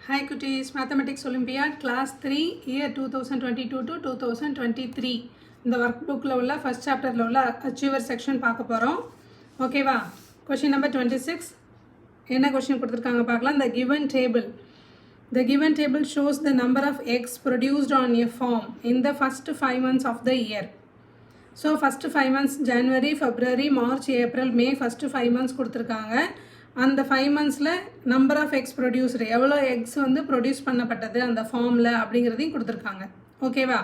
Hi Cuties, Mathematics Olympiad Class 3 Year 2022 to 2023 இந்த workbookல உள்ள first chapterல உள்ள achiever section பார்க்க போறோம். ஓகேவா? Question number 26 என்ன question கொடுத்திருக்காங்க பார்க்கலாம். The given table shows the number of eggs produced on a farm in the first 5 months of the year. So first 5 months January, February, March, April, May first 5 months கொடுத்திருக்காங்க. அந்த 5 monthsல number of X produced எவ்வளோ X வந்து produce பண்ணப்பட்டது அந்த ஃபார்மில் அப்படிங்கிறதையும் கொடுத்துருக்காங்க. ஓகேவா?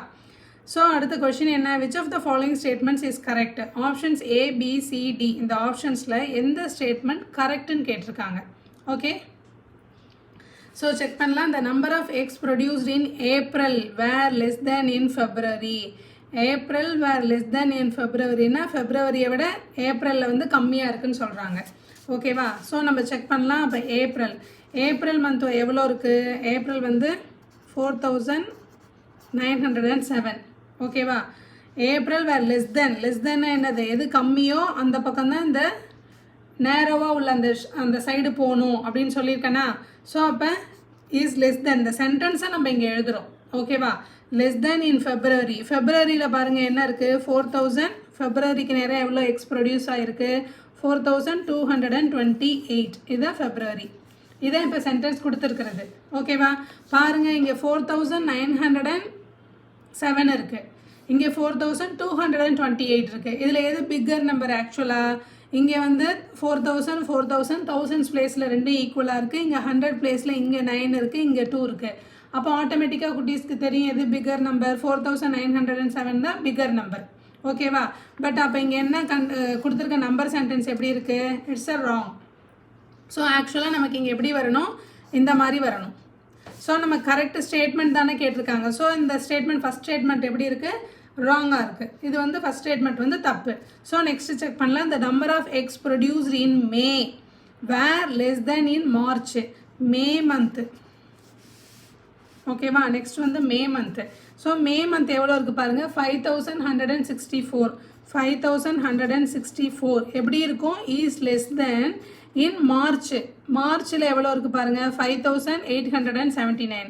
ஸோ அடுத்த கொஷின் என்ன, which of the following statements is correct? Options A B C D இந்த ஆப்ஷன்ஸில் எந்த ஸ்டேட்மெண்ட் கரெக்டுன்னு கேட்டிருக்காங்க. ஓகே, ஸோ செக் பண்ணலாம். இந்த number of X produced in April were less than in February. April were less than in ஃபெப்ரவரினா ஃபெப்ரவரியை விட ஏப்ரலில் வந்து கம்மியாக இருக்குன்னு சொல்கிறாங்க. ஓகேவா? ஸோ நம்ம செக் பண்ணலாம். அப்போ ஏப்ரல் மந்த் எவ்வளோ இருக்குது? ஏப்ரல் வந்து 4907. ஓகேவா? ஏப்ரல் வேர் லெஸ் தென் என்னது, எது கம்மியோ அந்த பக்கம் தான் இந்த நேரோவாக உள்ள அந்த சைடு போகணும் அப்படின்னு சொல்லியிருக்கேன்னா. ஸோ அப்போ இஸ் லெஸ் தென் இந்த சென்டென்ஸை நம்ம இங்கே எழுதுகிறோம். ஓகேவா? லெஸ் தென் இன் ஃபெப்ரவரியில் பாருங்கள் என்ன இருக்குது, 4000. ஃபெப்ரவரிக்கு நேரம் எவ்வளோ எக்ஸ் ப்ரொடியூஸ் ஆகிருக்கு, 4228. இதுதான் ஃபெப்ரவரி. இதான் இப்போ சென்டென்ஸ் கொடுத்துருக்கிறது. ஓகேவா? பாருங்கள், இங்கே 4907 இருக்குது, இங்கே 4228 இருக்குது. இதில் எது பிக்கர் நம்பர்? ஆக்சுவலாக இங்கே வந்து 4000 தௌசண்ட்ஸ் பிளேஸில் ரெண்டும் ஈக்குவலாக இருக்குது. இங்கே 100 பிளேஸில் இங்கே 9 இருக்குது, இங்கே 2 இருக்குது. அப்போ ஆட்டோமேட்டிக்காக குட்டீஸ்க்கு தெரியும் எது பிக்கர் நம்பர். 4907 தான் பிக்கர் நம்பர். ஓகேவா? பட் அப்போ இங்கே என்ன கொடுத்துருக்க நம்பர் சென்டென்ஸ் எப்படி இருக்குது? It's a wrong. ஸோ ஆக்சுவலாக நமக்கு இங்கே எப்படி வரணும், இந்த மாதிரி வரணும். ஸோ நம்ம கரெக்ட் ஸ்டேட்மெண்ட் தானே கேட்டிருக்காங்க. ஸோ இந்த ஸ்டேட்மெண்ட் ஃபஸ்ட் ஸ்டேட்மெண்ட் எப்படி இருக்குது, ராங்காக இருக்குது. இது வந்து ஃபஸ்ட் ஸ்டேட்மெண்ட் வந்து தப்பு. ஸோ நெக்ஸ்ட் செக் பண்ணலாம். இந்த number of X produced in May were less than in March. May month. ஓகேவா? நெக்ஸ்ட் வந்து May month. So May month எவ்வளோ இருக்குது பாருங்கள், 5164. 5164 எப்படி இருக்கும், is less than in March. மார்ச்சில் எவ்வளோ இருக்குது பாருங்கள், 5879.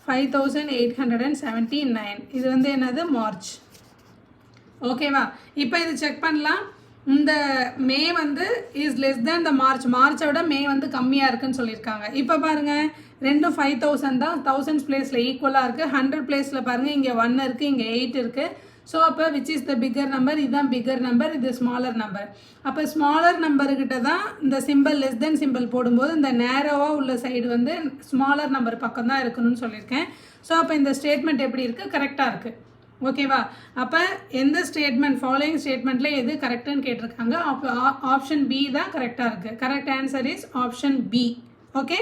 5879 இது வந்து என்னது, மார்ச். ஓகேவா? இப்போ இது செக் பண்ணலாம். இந்த மே வந்து இஸ் லெஸ் தேன் த மார்ச்சை விட மே வந்து கம்மியாக இருக்குன்னு சொல்லியிருக்காங்க. இப்போ பாருங்கள், ரெண்டும் 5000 தான், தௌசண்ட்ஸ் பிளேஸில் ஈக்குவலாக இருக்குது. 100 பிளேஸில் பாருங்கள், இங்கே 1 இருக்குது, இங்கே 8 இருக்குது. ஸோ அப்போ which is the bigger number? இதுதான் பிக்கர் நம்பர், இது ஸ்மாலர் நம்பர். அப்போ ஸ்மாலர் நம்பர்கிட்ட தான் இந்த சிம்பிள் லெஸ் தென் சிம்பிள் போடும்போது இந்த நேரோவாக உள்ள சைடு வந்து ஸ்மாலர் நம்பர் பக்கம் தான் இருக்கணும்னு சொல்லியிருக்கேன். ஸோ அப்போ இந்த ஸ்டேட்மெண்ட் எப்படி இருக்குது, கரெக்டாக இருக்குது. ஓகேவா? அப்போ எந்த ஸ்டேட்மெண்ட் ஃபாலோயிங் ஸ்டேட்மெண்ட்டில் எது கரெக்டுன்னு கேட்டிருக்காங்க. அப்போ ஆப்ஷன் பி தான் கரெக்டாக இருக்குது. Correct answer is option B. Okay,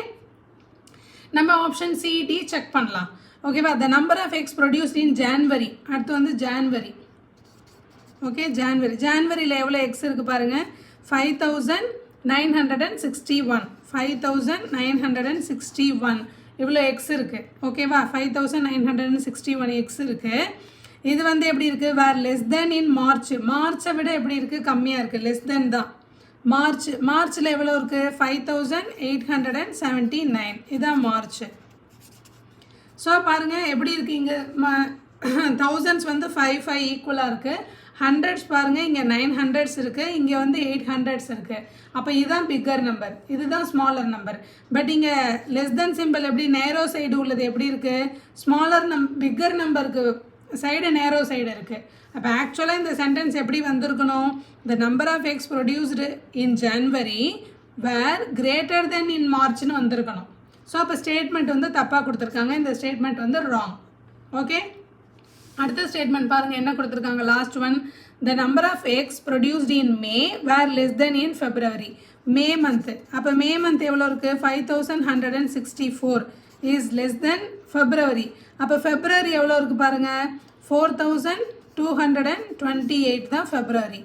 நம்ம ஆப்ஷன் சி டி செக் பண்ணலாம். ஓகேவா? The number of X produced in January. அடுத்து வந்து ஜான்வரி. ஓகே, ஜான்வரியில் எவ்வளோ எக்ஸ் இருக்குது பாருங்கள், 5961. 5961 இவ்வளோ எக்ஸ் இருக்குது. ஓகேவா? 5961 எக்ஸ் இருக்குது. இது வந்து எப்படி இருக்குது, வேர் லெஸ் தென் இன் மார்ச். மார்ச்சை விட எப்படி இருக்குது, கம்மியாக இருக்குது, லெஸ் தென் தான். மார்ச்சில் எவ்வளோ இருக்குது, 5879. இதுதான் மார்ச். ஸோ பாருங்கள் எப்படி இருக்குது, இங்கே தௌசண்ட்ஸ் வந்து 5 ஈக்குவலாக இருக்குது. ஹண்ட்ரட்ஸ் பாருங்கள், இங்கே 900s இருக்குது, இங்கே வந்து 800s இருக்குது. அப்போ இதுதான் பிக்கர் நம்பர், இதுதான் ஸ்மாலர் நம்பர். பட் இங்கே லெஸ் தென் சிம்பிள் எப்படி நேரோ சைடு உள்ளது எப்படி இருக்குது, ஸ்மாலர் பிக்கர் நம்பருக்கு சைடு நேரோ சைடு இருக்குது. அப்போ ஆக்சுவலாக இந்த சென்டென்ஸ் எப்படி வந்திருக்கணும், the number of X produced in January were greater than in மார்ச்னு வந்திருக்கணும். ஸோ அப்போ ஸ்டேட்மெண்ட் வந்து தப்பாக கொடுத்துருக்காங்க, இந்த ஸ்டேட்மெண்ட் வந்து ராங். ஓகே, அடுத்த ஸ்டேட்மெண்ட் பாருங்கள் என்ன கொடுத்துருக்காங்க, last one. The number of X produced in May were less than in February. May month. அப்போ மே மந்த் எவ்வளோ இருக்குது, 5164 இஸ் லெஸ் தென் ஃபெப்ரவரி. அப்போ ஃபெப்ரவரி எவ்வளோ இருக்குது பாருங்கள், 4228 தான் ஃபெப்ரவரி.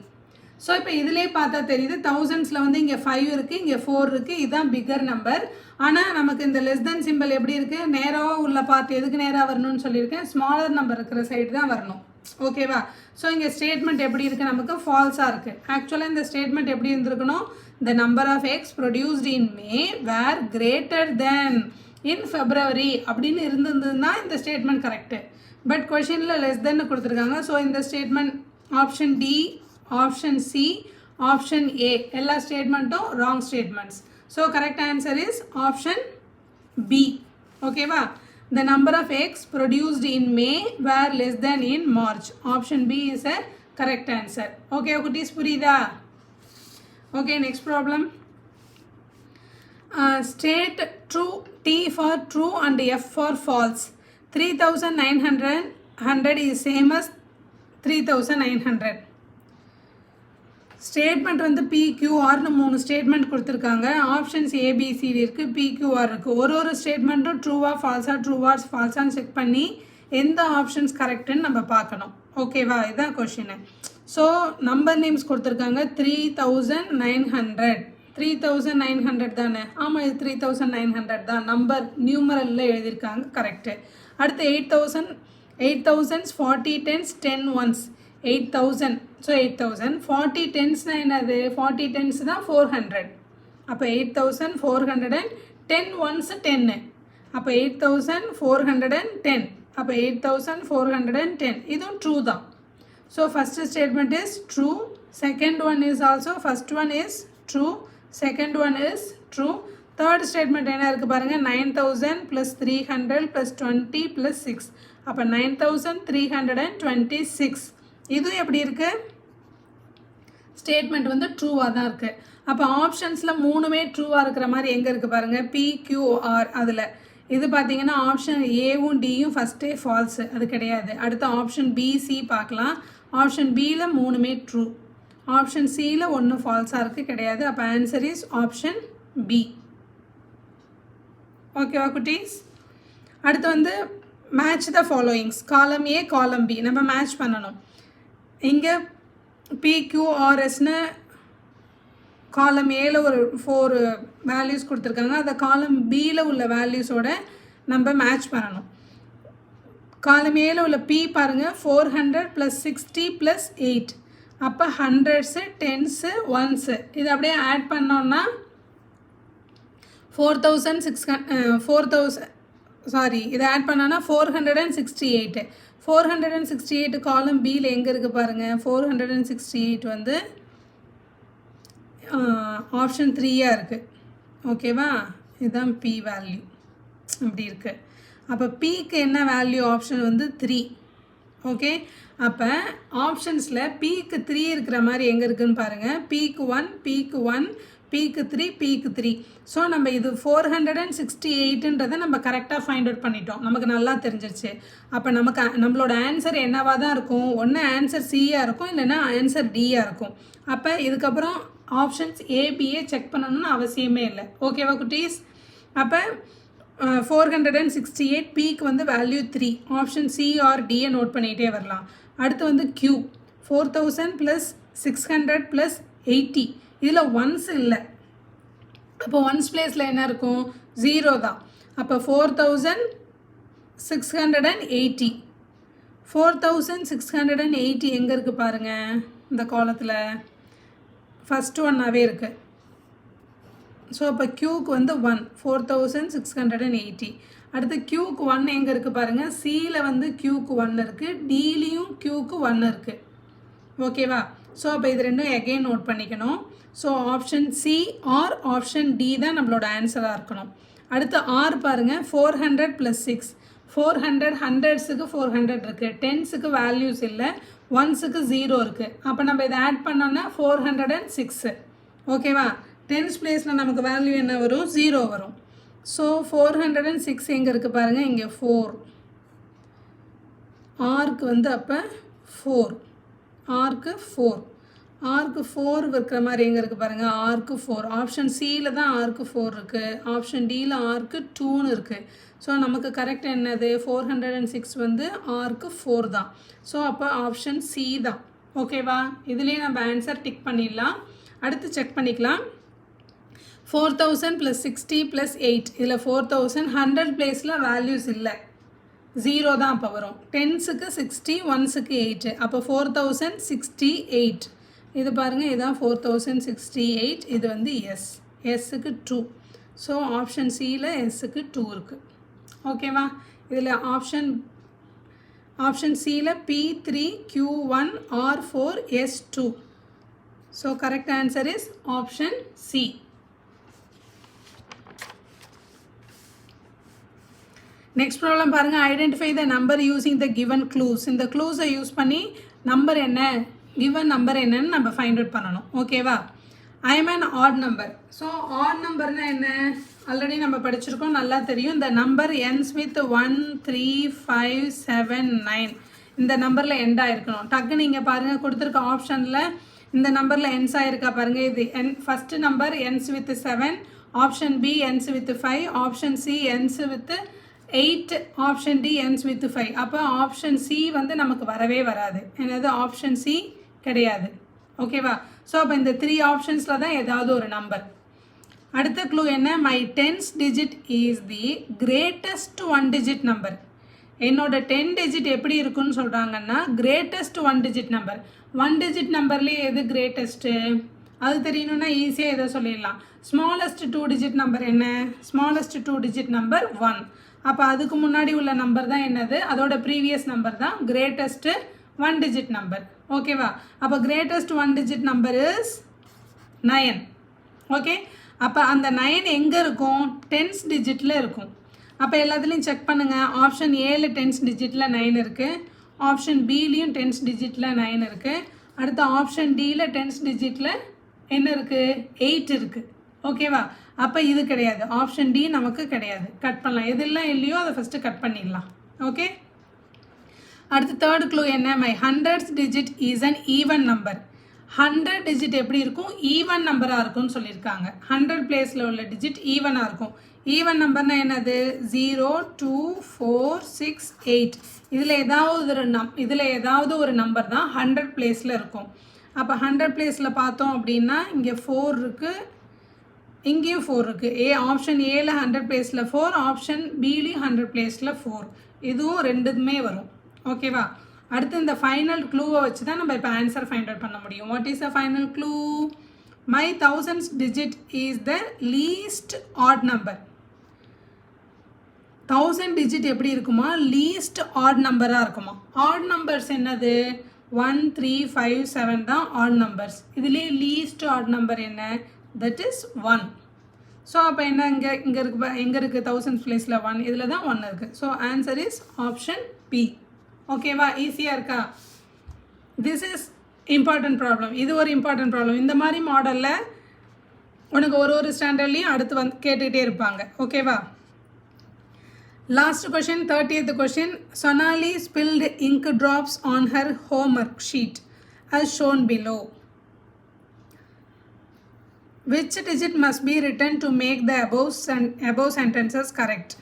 ஸோ இப்போ இதிலே பார்த்தா தெரியுது, தௌசண்ட்ஸில் வந்து இங்கே 5 இருக்குது, இங்கே 4 இருக்குது, இதுதான் பிக்கர் நம்பர். ஆனால் நமக்கு இந்த லெஸ் தென் சிம்பிள் எப்படி இருக்குது, நேராக உள்ள பார்த்து எதுக்கு நேராக வரணும்னு சொல்லியிருக்கேன், ஸ்மாலர் நம்பர் இருக்கிற சைடு தான் வரணும். ஓகேவா? ஸோ இங்கே ஸ்டேட்மெண்ட் எப்படி இருக்குது, நமக்கு ஃபால்ஸாக இருக்குது. ஆக்சுவலாக இந்த ஸ்டேட்மெண்ட் எப்படி இருந்திருக்கணும், the number of X produced in May were greater than in February அப்படின்னு இருந்ததுன்னா இந்த ஸ்டேட்மெண்ட் கரெக்டு. பட் கொஷினில் லெஸ் தென்னு கொடுத்துருக்காங்க. ஸோ இந்த statement option D, option C, option A எல்லா ஸ்டேட்மெண்ட்டும் wrong statements. So correct answer is option B. ஓகேவா? The number of eggs produced in May were less than in March. Option B is a correct answer. Okay, kutis purida? Okay, next problem. State true, T for true and F for false. 3900 is same as 3900. Statement வந்து PQRனு 3 statement கொடுத்துருக்காங்க. Options ABCD இருக்குது, PQR இருக்குது. ஒரு ஸ்டேட்மெண்ட்டும் ட்ரூவா ஃபால்ஸான்னு check பண்ணி எந்த options கரெக்டுன்னு நம்ம பார்க்கணும். ஓகேவா? இதுதான் கொஷினு. ஸோ நம்பர் நேம்ஸ் கொடுத்துருக்காங்க. 3900 தானே? ஆமாம், இது 3900 தான். நம்பர் நியூமரலில் எழுதியிருக்காங்க, கரெக்டு. அடுத்து 8000 40 10s 10 ones 8000. ஸோ 8000 40 10ஸ்னால் என்னது? 40 10s தான் 400. அப்போ 8410 ones 10. அப்போ 8410. அப்போ 8410 இதுவும் ட்ரூ தான். So first statement is true, second one is also, first one is true, second one is true. Third statement என்ன இருக்குது பாருங்கள், 9000 + 300 + 20 + 6. அப்போ 9326. இதுவும் எப்படி இருக்குது? ஸ்டேட்மெண்ட் வந்து ட்ரூவாக தான் இருக்குது. அப்போ ஆப்ஷன்ஸில் 3மே ட்ரூவாக இருக்கிற மாதிரி எங்கே இருக்குது பாருங்கள், PQR. அதில் இது பார்த்தீங்கன்னா ஆப்ஷன் ஏவும் டியும் ஃபஸ்ட்டே ஃபால்ஸு, அது கிடையாது. அடுத்து ஆப்ஷன் BC பார்க்கலாம். ஆப்ஷன் பியில் 3மே ட்ரூ, ஆப்ஷன் சியில் 1 ஃபால்ஸாக இருக்குது, கிடையாது. அப்போ ஆன்சர் இஸ் ஆப்ஷன் பி. ஓகேவா குட்டீஸ்? அடுத்து வந்து மேட்ச் த ஃபாலோயிங்ஸ். காலம் ஏ, காலம் பி நம்ம மேட்ச் பண்ணணும். இங்கே PQRSன்னு காலம் ஏல ஒரு 4 வேல்யூஸ் கொடுத்துருக்காங்க. அதை காலம் பியில் உள்ள வேல்யூஸோட நம்ம மேட்ச் பண்ணணும். காலம் ஏல உள்ள P பாருங்கள், 400 + 60 + 8. அப்போ 100s 10s 1s இது அப்படியே ஆட் பண்ணோன்னா 4000 இதை ஆட் பண்ணோன்னா 468. 468 காலம் பியில் எங்கே இருக்குது பாருங்கள். 468 வந்து ஆப்ஷன் 3யாக இருக்குது. ஓகேவா? இதுதான் P வேல்யூ, அப்படி இருக்குது. அப்போ Pக்கு என்ன வேல்யூ? ஆப்ஷன் வந்து 3. ஓகே, அப்போ ஆப்ஷன்ஸில் Pக்கு 3 இருக்கிற மாதிரி எங்கே இருக்குதுன்னு பாருங்கள். Pக்கு 1, Pக்கு 1, Pக்கு 3, Pக்கு 3. ஸோ நம்ம இது 468ன்றதை நம்ம கரெக்டாக ஃபைண்ட் அவுட் பண்ணிட்டோம், நமக்கு நல்லா தெரிஞ்சிருச்சு. அப்போ நம்மளோட ஆன்சர் என்னவாக தான் இருக்கும்? ஒன்று ஆன்சர் சியாக இருக்கும், இல்லைன்னா ஆன்சர் டியாக இருக்கும். அப்போ இதுக்கப்புறம் ஆப்ஷன்ஸ் ஏபிஏ செக் பண்ணணும்னு அவசியமே இல்லை. ஓகேவா குட்டீஸ்? அப்போ 468 Pக்கு வந்து வேல்யூ 3. ஆப்ஷன் சி ஆர் டியை நோட் பண்ணிகிட்டே வரலாம். அடுத்து வந்து Q 4000 + 600 + 80. இதில் ஒன்ஸ் இல்லை. அப்போ ஒன்ஸ் பிளேஸில் என்ன இருக்கும்? 0 தான். அப்போ 4680. 4680 எங்கே இருக்குது பாருங்கள், இந்த காலத்தில் ஃபஸ்ட் ஒன்னாகவே இருக்குது. ஸோ அப்போ Qக்கு வந்து 1, 4680. அடுத்து Qக்கு 1 எங்கே இருக்குது பாருங்கள். சியில் வந்து Qக்கு 1 இருக்குது, டிலையும் Qக்கு 1 இருக்குது. ஓகேவா? ஸோ அப்போ இது ரெண்டும் எகெயின் நோட் பண்ணிக்கணும். So option C or option D தான் நம்மளோட ஆன்சராக இருக்கணும். அடுத்து ஆர் பாருங்கள், 400 + 6. 400 100ஸுக்கு 400 இருக்குது, 10ஸுக்கு வேல்யூஸ் இல்லை, 1ஸுக்கு 0 இருக்குது. அப்போ நம்ம இதை ஆட் பண்ணோன்னா 406. ஓகேவா? 10ஸ் பிளேஸில் நமக்கு வேல்யூ என்ன வரும்? 0 வரும். ஸோ 406 எங்கே இருக்குது பாருங்கள், இங்கே 4. ஆர்க்கு வந்து அப்போ 4, ஆர்க்கு 4. ஆர்க்கு 4 இருக்கிற மாதிரி எங்கே இருக்குது பாருங்கள், ஆர்க்கு 4. ஆப்ஷன் சியில் தான் ஆர்க்கு 4 இருக்குது, ஆப்ஷன் டியில் ஆர்க்கு 2ன்னு இருக்குது. ஸோ நமக்கு கரெக்ட் என்னது? 406 வந்து ஆர்க்கு 4 தான். ஸோ அப்போ ஆப்ஷன் சி தான். ஓகேவா? இதுலேயே நம்ம ஆன்சர் டிக் பண்ணிடலாம். அடுத்து செக் பண்ணிக்கலாம். 4000 + 60 + 8. இதில் 4000 100 பிளேஸில் வேல்யூஸ் இல்லை, 0 தான் அப்போ வரும். 10ஸுக்கு 60, 1ஸுக்கு 8. அப்போ 4068. இது பாருங்கள், இதுதான் 4068. இது வந்து எஸ்ஸுக்கு 2. ஸோ ஆப்ஷன் சியில் எஸ்ஸுக்கு 2 இருக்குது. ஓகேவா? இதில் ஆப்ஷன் சியில் P3 Q1 R4 S2. So correct answer is option C. Next problem பாருங்கள். Identify the number using the given clues. இந்த க்ளூஸை யூஸ் பண்ணி நம்பர் என்ன, கிவன் நம்பர் என்னன்னு நம்ம ஃபைண்ட் அவுட் பண்ணணும். ஓகேவா? I am an odd number. So odd நம்பர்னால் என்ன, ஆல்ரெடி நம்ம படிச்சிருக்கோம், நல்லா தெரியும். இந்த நம்பர் ends with 1 3 5 7 9 இந்த நம்பரில் எண்ட் ஆகிருக்கணும். டக்கு நீங்கள் பாருங்கள், கொடுத்துருக்க ஆப்ஷனில் இந்த நம்பரில் எண்ட்ஸ் ஆகிருக்கா பாருங்கள். இது first number ends with 7, option B ends with 5, option C ends with 8, option D ends with 5. அப்போ ஆப்ஷன் சி வந்து நமக்கு வரவே வராது. என்னது? ஆப்ஷன் சி கிடையாது. ஓகேவா? ஸோ அப்போ இந்த 3 ஆப்ஷன்ஸில் தான் ஏதாவது ஒரு நம்பர். அடுத்த க்ளூ என்ன, my 10th digit is the greatest 1 digit number. என்னோட 10 digit எப்படி இருக்குன்னு சொல்கிறாங்கன்னா கிரேட்டஸ்ட் 1 digit நம்பர். 1 digit நம்பர்லேயே எது கிரேட்டஸ்ட்டு அது தெரியணுன்னா ஈஸியாக எதை சொல்லிடலாம். ஸ்மாலஸ்ட் 2 digit நம்பர் என்ன, ஸ்மாலஸ்ட் 2 digit நம்பர் 1. அப்போ அதுக்கு முன்னாடி உள்ள நம்பர் தான் என்னது, அதோட ப்ரீவியஸ் நம்பர் தான் கிரேட்டஸ்ட்டு 1 digit நம்பர். ஓகேவா? அப்போ greatest 1 digit number is 9. Okay, அப்போ அந்த 9 எங்கே இருக்கும், 10th digitல இருக்கும். அப்போ எல்லாத்துலேயும் செக் பண்ணுங்கள். ஆப்ஷன் ஏல 10th digitல 9 இருக்குது, ஆப்ஷன் பிலையும் 10th digitல 9 இருக்குது, அடுத்த ஆப்ஷன் டியில் 10th digitல என்ன இருக்குது, 8 இருக்குது. ஓகேவா? அப்போ இது கிடையாது, ஆப்ஷன் டி நமக்கு கிடையாது. கட் பண்ணலாம், எதெல்லாம் இல்லையோ அதை ஃபஸ்ட்டு கட் பண்ணிடலாம். ஓகே, அடுத்து தேர்ட் க்ளூ என்ன, my 100th digit is an even number. 100 digit எப்படி இருக்கும், ஈவன் நம்பராக இருக்கும்னு சொல்லியிருக்காங்க. 100 பிளேஸில் உள்ள டிஜிட் ஈவனாக இருக்கும். ஈவன் நம்பர்னால் என்னது, 0 2 4 6 8 இதில் ஏதாவது ஒரு நம்பர் தான் 100 பிளேஸில் இருக்கும். அப்போ 100 பிளேஸில் பார்த்தோம் அப்படின்னா இங்கே 4 இருக்குது, இங்கேயும் 4 இருக்குது. ஆப்ஷன் ஏல 100 பிளேஸில் 4, ஆப்ஷன் பிலையும் 100 பிளேஸில் 4. இதுவும் ரெண்டுமே வரும். ஓகேவா? அடுத்து இந்த ஃபைனல் க்ளூவை வச்சு தான் நம்ம இப்போ ஆன்சர் ஃபைண்ட் அவுட் பண்ண முடியும். What is the final clue, my 1000th digit is the least odd number. 1000 digit எப்படி இருக்குமா, லீஸ்ட் ஆட் நம்பராக இருக்குமா. ஆட் நம்பர்ஸ் என்னது, 1 3 5 7 தான் ஆட் நம்பர்ஸ். இதுலேயே லீஸ்ட் ஆட் நம்பர் என்ன, தட் இஸ் 1. ஸோ அப்போ என்ன, எங்கே இருக்குது 1000 பிளேஸில் 1, இதில் தான் 1 இருக்குது. So answer is option B. ஓகேவா? ஈஸியாக இருக்கா? This is important problem. இது ஒரு இம்பார்ட்டன்ட் ப்ராப்ளம். இந்த மாதிரி மாடலில் உனக்கு ஒரு ஸ்டாண்டர்ட்லேயும் அடுத்து வந்து கேட்டுக்கிட்டே இருப்பாங்க. ஓகேவா? Last question, 30th question. Sonali spilled ink drops on her homework sheet as shown below. Which digit must be written to make the above sentences correct?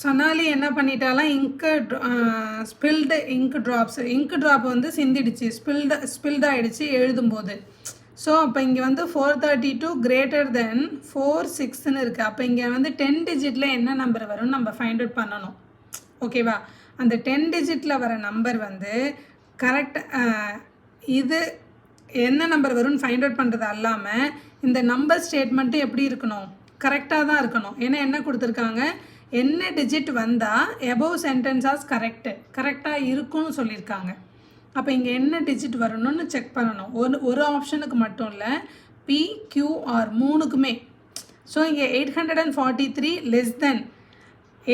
Sonali என்ன பண்ணிட்டாலாம், ஸ்பில்டு இங்க் ட்ராப் வந்து சிந்திடுச்சு, ஸ்பில்டாகிடுச்சு எழுதும்போது. ஸோ அப்போ இங்கே வந்து 432 greater than 46ன்னு இருக்குது. அப்போ இங்கே வந்து 10 digitல என்ன நம்பர் வரும்னு நம்ம ஃபைண்ட் அவுட் பண்ணணும். ஓகேவா? அந்த 10 digitல வர நம்பர் வந்து கரெக்ட், இது என்ன நம்பர் வரும்னு ஃபைண்ட் அவுட் பண்ணுறது அல்லாமல் இந்த நம்பர் ஸ்டேட்மெண்ட்டு எப்படி இருக்கணும், கரெக்டாக தான் இருக்கணும். ஏன்னா என்ன கொடுத்துருக்காங்க, என்ன டிஜிட் வந்தால் எபோவ் சென்டென்ஸாஸ் கரெக்டாக இருக்கும்னு சொல்லியிருக்காங்க. அப்போ இங்கே என்ன டிஜிட் வரணும்னு செக் பண்ணணும். ஒரு ஆப்ஷனுக்கு மட்டும் இல்லை, பி கியூ ஆர் மூணுக்குமே. ஸோ இங்கே 843 லெஸ் தென்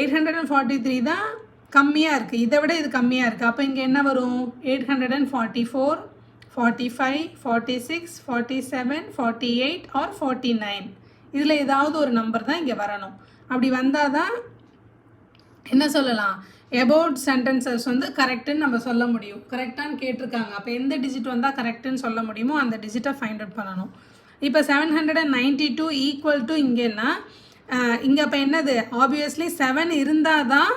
843 தான் கம்மியாக இருக்குது, இதை விட இது கம்மியாக இருக்குது. அப்போ இங்கே என்ன வரும், 844 45 46 47 48 ஆர் 49 இதில் ஏதாவது ஒரு நம்பர் தான் இங்கே வரணும். அப்படி வந்தால் தான் என்ன சொல்லலாம், எபவுட் சென்டென்சஸ் வந்து கரெக்டுன்னு நம்ம சொல்ல முடியும். கரெக்டானு கேட்டிருக்காங்க, அப்போ எந்த டிஜிட் வந்தால் கரெக்டுன்னு சொல்ல முடியுமோ அந்த டிஜிட்டை ஃபைண்ட் அவுட் பண்ணணும். இப்போ 792 ஈக்குவல் டு இங்கேன்னா இங்கே அப்போ என்னது, ஆப்வியஸ்லி 7 இருந்தால் தான்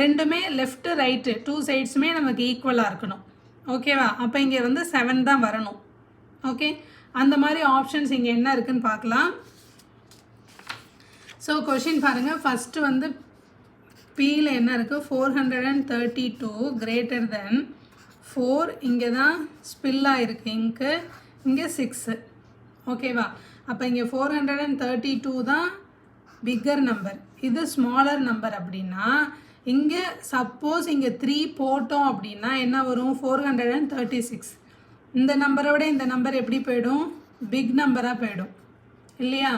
ரெண்டுமே லெஃப்ட்டு ரைட்டு 2 சைட்ஸுமே நமக்கு ஈக்குவலாக இருக்கணும். ஓகேவா? அப்போ இங்கே வந்து 7 தான் வரணும். ஓகே, அந்த மாதிரி ஆப்ஷன்ஸ் இங்கே என்ன இருக்குதுன்னு பார்க்கலாம். ஸோ கொஷின் பாருங்கள். ஃபஸ்ட்டு வந்து பியில் என்ன இருக்குது, 432 greater than 4, இங்கே தான் ஸ்பில்லாக இருக்குது இங்கு, இங்கே 6. ஓகேவா? அப்போ இங்கே 432 தான் பிக்கர் நம்பர், இது ஸ்மாலர் நம்பர். அப்படின்னா இங்கே சப்போஸ் இங்கே 3 போட்டோம் அப்படின்னா என்ன வரும்? 436. இந்த நம்பரை விட இந்த நம்பர் எப்படி போயிடும்? பிக் நம்பராக போயிடும் இல்லையா?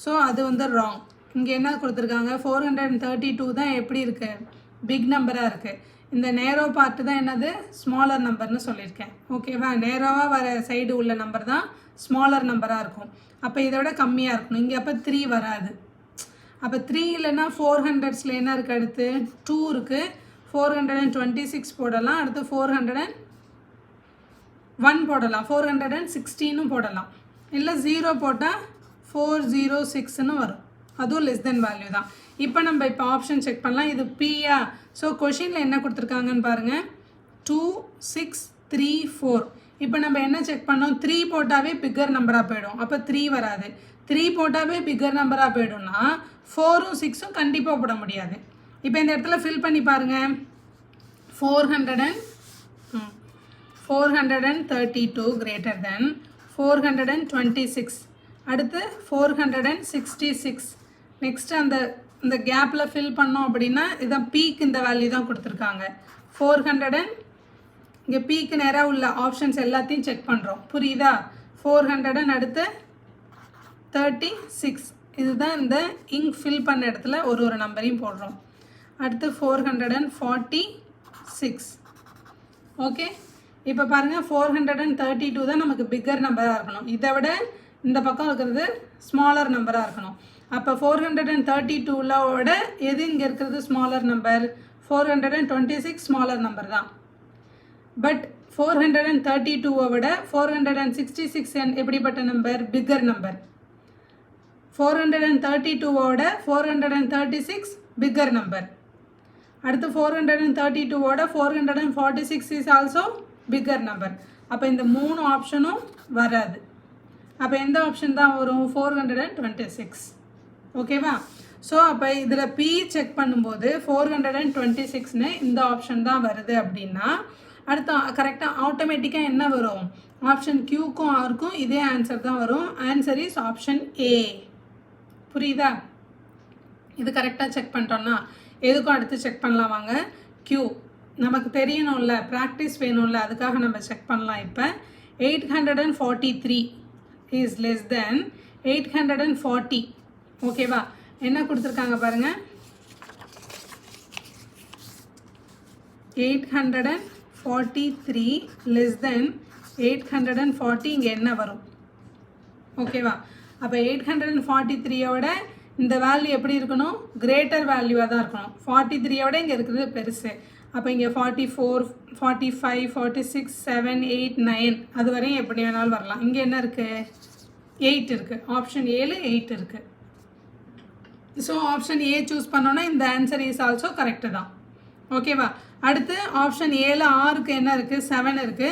ஸோ அது வந்து ராங். இங்கே என்ன கொடுத்துருக்காங்க? 432 தான் எப்படி இருக்குது? பிக் நம்பராக இருக்குது. இந்த நேரோ பார்ட்டு தான் என்னது? ஸ்மாலர் நம்பர்னு சொல்லியிருக்கேன். ஓகேவா? நேரோவாக வர சைடு உள்ள நம்பர் தான் ஸ்மாலர் நம்பராக இருக்கும். அப்போ இதை விட கம்மியாக இருக்கணும். இங்கே அப்போ 3 வராது. அப்போ 3 இல்லைன்னா 400s என்ன இருக்குது? அடுத்து 2 இருக்குது. 426 போடலாம். அடுத்து 401 போடலாம். 416 போடலாம். இல்லை 0 போட்டால் 406ன்னு வரும். அதுவும் லெஸ் தென் வேல்யூ தான். இப்போ நம்ம இப்போ ஆப்ஷன் செக் பண்ணலாம். இது பியா? ஸோ கொஷினில் என்ன கொடுத்துருக்காங்கன்னு பாருங்கள். 2 6 3 4. இப்போ நம்ம என்ன செக் பண்ணோம்? 3 போட்டாவே பிக்கர் நம்பராக போயிடும். அப்போ 3 வராது. 3 போட்டாவே பிக்கர் நம்பராக போய்டும்னா 4ம் 6ம் கண்டிப்பாக போட முடியாது. இப்போ இந்த இடத்துல ஃபில் பண்ணி பாருங்கள். 432 greater than 426. அடுத்து 466. நெக்ஸ்ட் அந்த கேப்பில் ஃபில் பண்ணோம் அப்படின்னா இதான் பீக். இந்த வேல்யூ தான் கொடுத்துருக்காங்க. 400 இங்கே பீக்கு நேராக உள்ள ஆப்ஷன்ஸ் எல்லாத்தையும் செக் பண்ணுறோம். புரியுதா? 400 அடுத்து 36. இதுதான் இந்த இங்க் ஃபில் பண்ண இடத்துல ஒரு நம்பரையும் போடுறோம். அடுத்து 446. ஓகே, இப்போ பாருங்கள் 432 தான் நமக்கு பிக்கர் நம்பராக இருக்கணும். இதை விட இந்த பக்கம் இருக்கிறது ஸ்மாலர் நம்பராக இருக்கணும். அப்போ 432 எது இங்கே இருக்கிறது ஸ்மாலர் நம்பர்? 426 ஸ்மாலர் நம்பர் தான். பட் 432 விட 466 எப்படிப்பட்ட நம்பர்? Bigger number. 432 விட 436 பிக்கர் நம்பர். அடுத்து 432 விட 446 இஸ் ஆல்சோ பிக்கர் நம்பர். அப்போ இந்த 3 ஆப்ஷனும் வராது. அப்போ எந்த ஆப்ஷன் தான் வரும்? 426. ஓகேவா? ஸோ அப்போ இதில் பி செக் பண்ணும்போது 426ன்னு இந்த ஆப்ஷன் தான் வருது. அப்படின்னா அடுத்து கரெக்டாக ஆட்டோமேட்டிக்காக என்ன வரும்? ஆப்ஷன் கியூக்கும் ஆருக்கும் இதே ஆன்சர் தான் வரும். Answer is option A. புரியுதா? இது கரெக்டாக செக் பண்ணிட்டோம்னா எதுக்கும் அடுத்து செக் பண்ணலாம் வாங்க. கியூ நமக்கு தெரியணும்ல, ப்ராக்டிஸ் வேணும்ல, அதுக்காக நம்ம செக் பண்ணலாம். இப்போ 843 இஸ் லெஸ் தென் 840. ஓகேவா? என்ன கொடுத்துருக்காங்க பாருங்கள். 843 லெஸ் தென் 840. இங்கே என்ன வரும்? ஓகேவா? அப்போ 843 இந்த வேல்யூ எப்படி இருக்கணும்? கிரேட்டர் வேல்யூவாக தான் இருக்கணும். 43 இங்கே இருக்கிறது பெருசு. அப்போ இங்கே 44 45 46 7 8 9 அது வரையும் எப்படி வேணாலும் வரலாம். இங்கே என்ன இருக்குது? 8 இருக்குது. ஆப்ஷன் ஏல 8 இருக்குது. ஸோ ஆப்ஷன் ஏ சூஸ் பண்ணோன்னா இந்த ஆன்சர் இஸ் ஆல்சோ கரெக்டு தான். ஓகேவா? அடுத்து ஆப்ஷன் ஏல ஆருக்கு என்ன இருக்குது? 7 இருக்குது.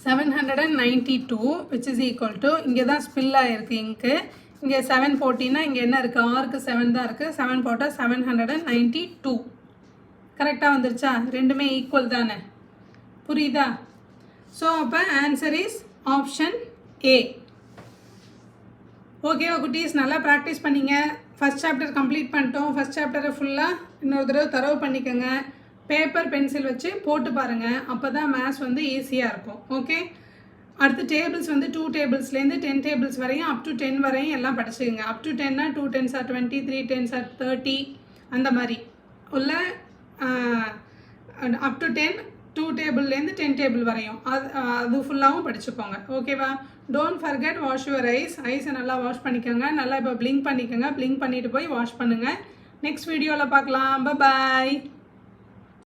792 which is equal to இங்கே தான் ஸ்பில் ஆகிருக்கு இங்கு. இங்கே 7 போட்டிங்கன்னா இங்கே என்ன இருக்குது? ஆருக்கு 7 தான் இருக்குது. 7 போட்டால் 792. கரெக்டாக வந்துருச்சா? ரெண்டுமே ஈக்குவல் தானே? புரியுதா? ஸோ அப்போ ஆன்சர் இஸ் ஆப்ஷன் ஏ. ஓகேவா குட்டீஸ்? நல்லா ப்ராக்டிஸ் பண்ணிங்க. ஃபஸ்ட் சாப்டர் கம்ப்ளீட் பண்ணிட்டோம். ஃபஸ்ட் சாப்டரை ஃபுல்லாக இன்னொரு தடவை தரவு பண்ணிக்கோங்க. பேப்பர் பென்சில் வச்சு போட்டு பாருங்கள். அப்போ தான் மேத்ஸ் வந்து ஈஸியாக இருக்கும். ஓகே, அடுத்து டேபிள்ஸ் வந்து 2 டேபிள்ஸ்லேருந்து 10 டேபிள்ஸ் வரையும் அப் டு 10 வரையும் எல்லாம் படிச்சுக்கோங்க. அப் டு 10னா 2 10s are 20, 3 10s are 30 அந்த மாதிரி உள்ள அப் டு 10 2 டேபிள்லேருந்து 10 டேபிள் வரையும் அது ஃபுல்லாகவும் படிச்சுக்கோங்க. ஓகேவா? டோன்ட் ஃபர்கெட் வாஷ் யுவர் ஐஸை நல்லா வாஷ் பண்ணிக்கோங்க. நல்லா இப்போ பிளிங்க் பண்ணிக்கோங்க. பிளிங்க் பண்ணிவிட்டு போய் வாஷ் பண்ணுங்கள். நெக்ஸ்ட் வீடியோவில் பார்க்கலாம். பாய்.